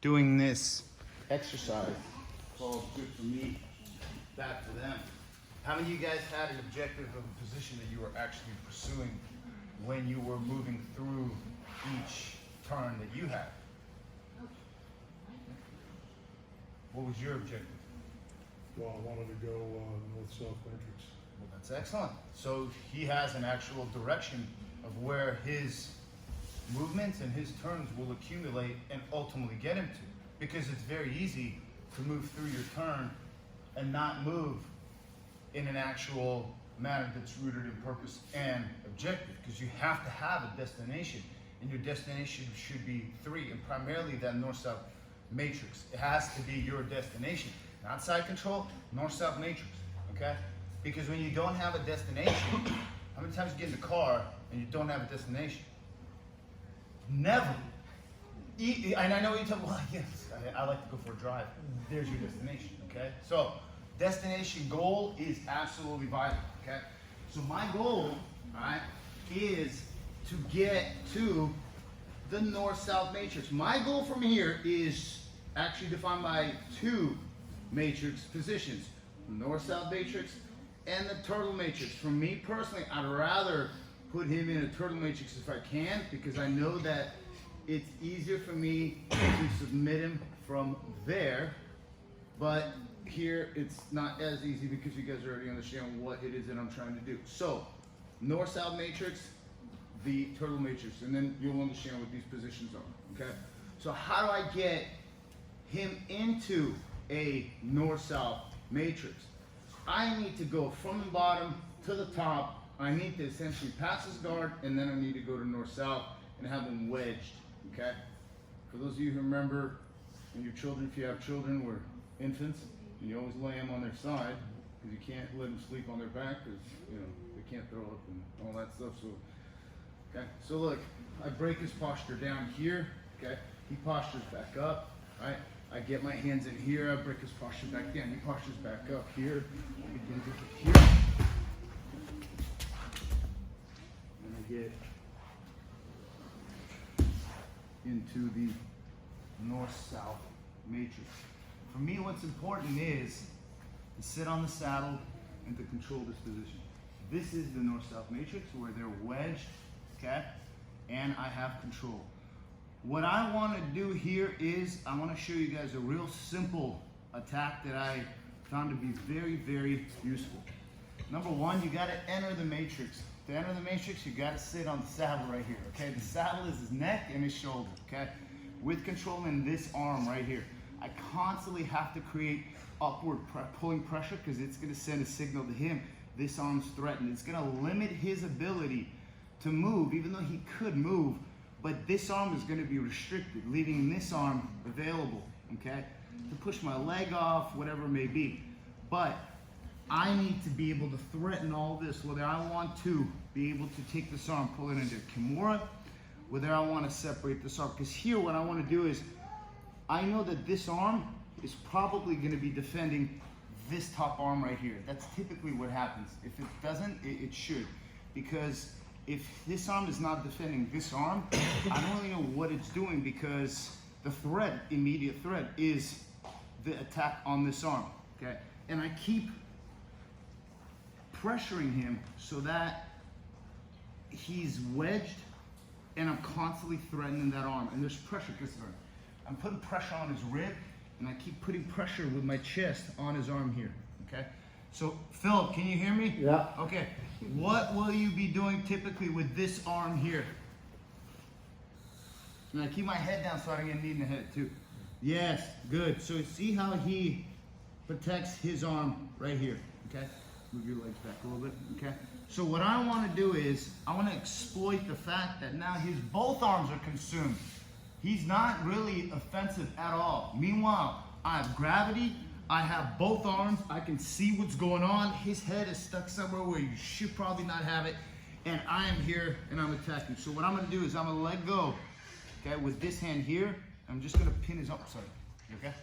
doing this exercise called good for me, bad for them. How many of you guys had an objective of a position that you were actually pursuing when you were moving through each turn that you had? What was your objective? Well, I wanted to go north-south matrix. Well, that's excellent. So he has an actual direction of where his movements and his turns will accumulate and ultimately get him to. Because it's very easy to move through your turn and not move in an actual manner that's rooted in purpose and objective. Because you have to have a destination, and your destination should be three, and primarily that north-south matrix. It has to be your destination. Not side control, north-south matrix, okay? Because when you don't have a destination, how many times you get in the car and you don't have a destination? Never. And I know you tell me, well, yes, I like to go for a drive. There's your destination, okay? So, destination goal is absolutely vital, okay? So my goal, all right, is to get to the north-south matrix. My goal from here is actually defined by two matrix positions, north-south matrix and the turtle matrix. For me personally, I'd rather put him in a turtle matrix if I can, because I know that it's easier for me to submit him from there, but here it's not as easy because you guys already understand what it is that I'm trying to do. So, north-south matrix, the turtle matrix, and then you'll understand what these positions are, okay? So how do I get him into a north-south matrix? I need to go from the bottom to the top. I need to essentially pass his guard, and then I need to go to north-south and have him wedged, okay? For those of you who remember, when your children, if you have children, were infants, and you always lay them on their side, because you can't let them sleep on their back, because, you know, they can't throw up and all that stuff. So, okay, so look, I break his posture down here, okay? He postures back up, right? I get my hands in here, I break his posture back down. He postures back up here, I begin to get here. And I get into the north-south matrix. For me, what's important is to sit on the saddle and to control this position. This is the north-south matrix where they're wedged, okay? And I have control. What I want to do here is I want to show you guys a real simple attack that I found to be very, very useful. Number one, you got to enter the matrix. To enter the matrix, you got to sit on the saddle right here, okay? The saddle is his neck and his shoulder, okay? With controlling this arm right here. I constantly have to create upward pulling pressure because it's going to send a signal to him. This arm's threatened. It's going to limit his ability to move, even though he could move. But this arm is going to be restricted, leaving this arm available, okay? To push my leg off, whatever it may be. But I need to be able to threaten all this, whether I want to be able to take this arm, pull it into Kimura, whether I want to separate this arm. Because here what I want to do is, I know that this arm is probably going to be defending this top arm right here. That's typically what happens. If it doesn't, it should. Because if this arm is not defending this arm, I don't really know what it's doing, because the threat, immediate threat, is the attack on this arm, okay? And I keep pressuring him so that he's wedged, and I'm constantly threatening that arm. And there's pressure, because I'm putting pressure on his rib, and I keep putting pressure with my chest on his arm here, okay? So, Phil, can you hear me? Yeah. Okay. What will you be doing typically with this arm here? And I keep my head down so I don't get knee in the head too. Yes, good. So see how he protects his arm right here, okay? Move your legs back a little bit, okay? So what I want to do is, I want to exploit the fact that now his both arms are consumed. He's not really offensive at all. Meanwhile, I have gravity, I have both arms, I can see what's going on. His head is stuck somewhere where you should probably not have it. And I am here and I'm attacking. So what I'm gonna do is I'm gonna let go, okay, with this hand here. I'm just gonna pin his arm, sorry, you okay?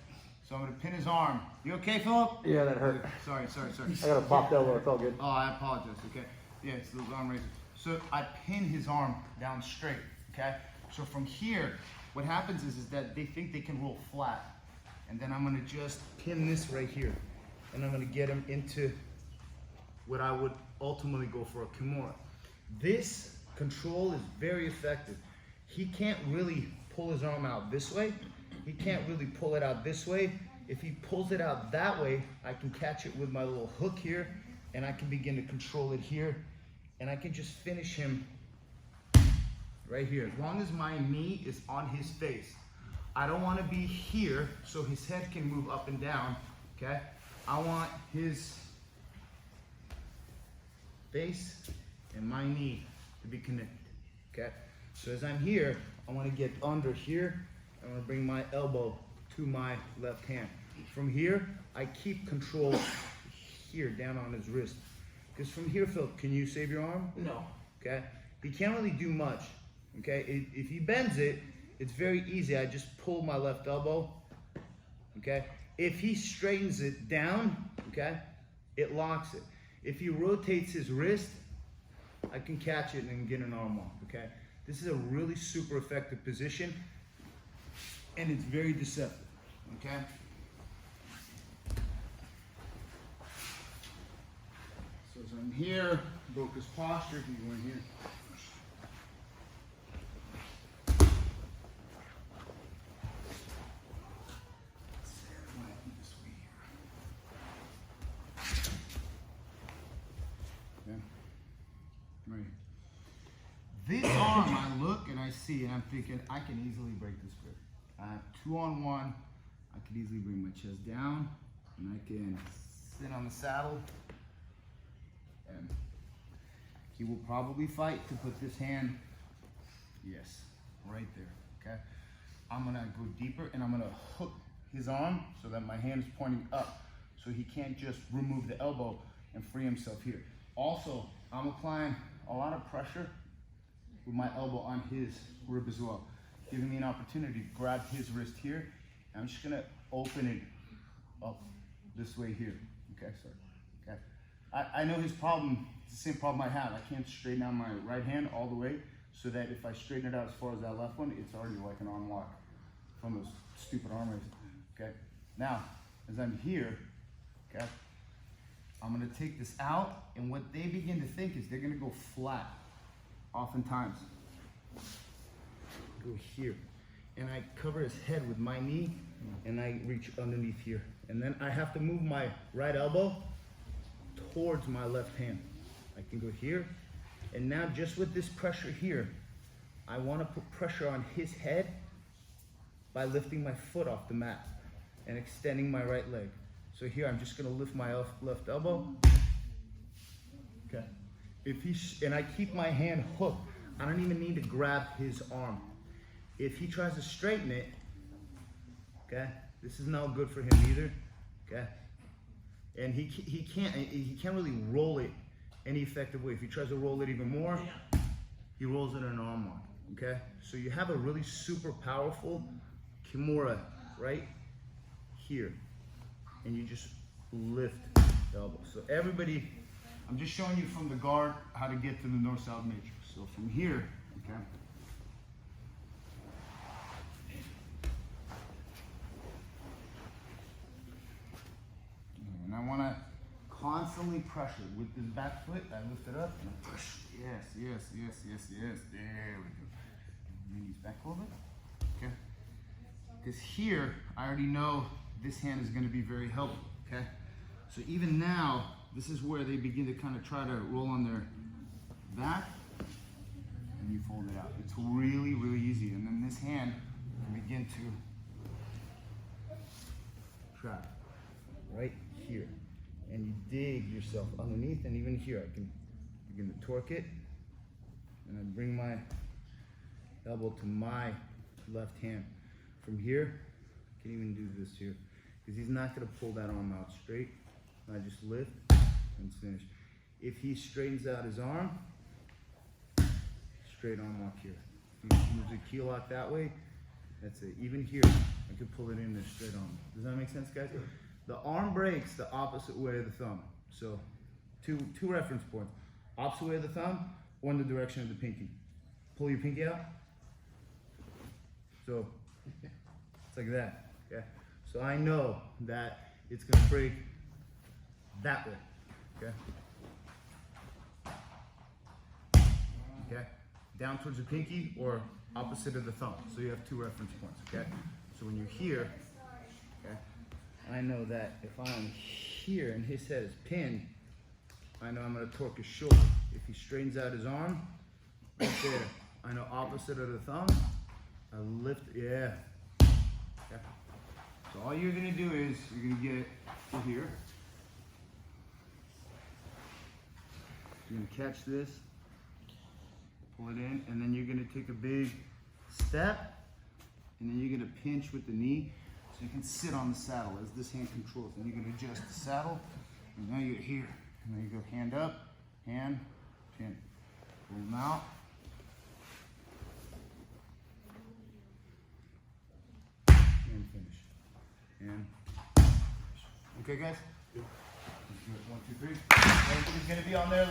So I'm gonna pin his arm. You okay, Philip? Yeah, that hurt. Sorry. I got a popped elbow, it's all good. Oh, I apologize, okay? Yeah, it's those arm raises. So I pin his arm down straight, okay? So from here, what happens is that they think they can roll flat. And then I'm gonna just pin this right here. And I'm gonna get him into what I would ultimately go for a Kimura. This control is very effective. He can't really pull his arm out this way. He can't really pull it out this way. If he pulls it out that way, I can catch it with my little hook here, and I can begin to control it here, and I can just finish him right here. As long as my knee is on his face. I don't want to be here so his head can move up and down, okay? I want his face and my knee to be connected, okay? So as I'm here, I want to get under here. I'm going to bring my elbow to my left hand. From here, I keep control here, down on his wrist. Because from here, Phil, can you save your arm? No. Okay? He can't really do much, okay? If he bends it, it's very easy. I just pull my left elbow, okay? If he straightens it down, okay, it locks it. If he rotates his wrist, I can catch it and get an arm lock, okay? This is a really super effective position, and it's very deceptive, okay? So as I'm here, broke his posture, can you go in here? Right. This arm, I look and I see, and I'm thinking, I can easily break this grip. I have 2-on-1. I could easily bring my chest down, and I can sit on the saddle. And he will probably fight to put this hand, yes, right there, okay? I'm gonna go deeper, and I'm gonna hook his arm so that my hand is pointing up, so he can't just remove the elbow and free himself here. Also, I'm applying a lot of pressure with my elbow on his rib as well, giving me an opportunity to grab his wrist here. And I'm just gonna open it up this way here. Okay, sorry. Okay. I know his problem, it's the same problem I have. I can't straighten out my right hand all the way, so that if I straighten it out as far as that left one, it's already like an arm lock from those stupid arm raises. Okay. Now, as I'm here, okay, I'm gonna take this out, and what they begin to think is they're gonna go flat, oftentimes. Go here, and I cover his head with my knee, and I reach underneath here. And then I have to move my right elbow towards my left hand. I can go here, and now just with this pressure here, I wanna put pressure on his head by lifting my foot off the mat and extending my right leg. So here, I'm just gonna lift my left elbow. Okay. And I keep my hand hooked. I don't even need to grab his arm. If he tries to straighten it, okay, this is not good for him either, okay? And he can't really roll it any effective way. If he tries to roll it even more, he rolls it in an arm lock, okay? So you have a really super powerful Kimura right here. And you just lift the elbow. So everybody, I'm just showing you from the guard how to get to the north-south matrix. So from here, okay. And I want to constantly pressure with this back foot. I lift it up and I push. Yes, yes, yes, yes, yes. There we go. Bring these back a little bit. Okay. Because here, I already know this hand is going to be very helpful, okay? So even now, this is where they begin to kind of try to roll on their back, and you fold it out. It's really, really easy. And then this hand can begin to trap right here. And you dig yourself underneath, and even here, I can begin to torque it, and I bring my elbow to my left hand. From here, I can even do this here, because he's not going to pull that arm out straight. I just lift and finish. If he straightens out his arm, straight arm lock here. If he moves the key lock that way, that's it. Even here, I could pull it in there straight arm. Does that make sense, guys? The arm breaks the opposite way of the thumb. So two reference points. Opposite way of the thumb or in the direction of the pinky. Pull your pinky out. So it's like that, okay? So I know that it's gonna break that way, okay? Okay? Down towards the pinky or opposite of the thumb. So you have two reference points, okay? So when you're here, okay, I know that if I'm here and his head is pinned, I know I'm gonna torque his shoulder. If he straightens out his arm, right there, I know opposite of the thumb, I lift, yeah. Okay. So all you're gonna do is, you're gonna get to here. You're gonna catch this, pull it in, and then you're gonna take a big step, and then you're gonna pinch with the knee, so you can sit on the saddle as this hand controls. And you're gonna adjust the saddle, and now you're here. And then you go hand up, hand, chin. Pull them out. And finish. And okay, guys? Let's do it. 1, 2, 3. Everybody's gonna be on there.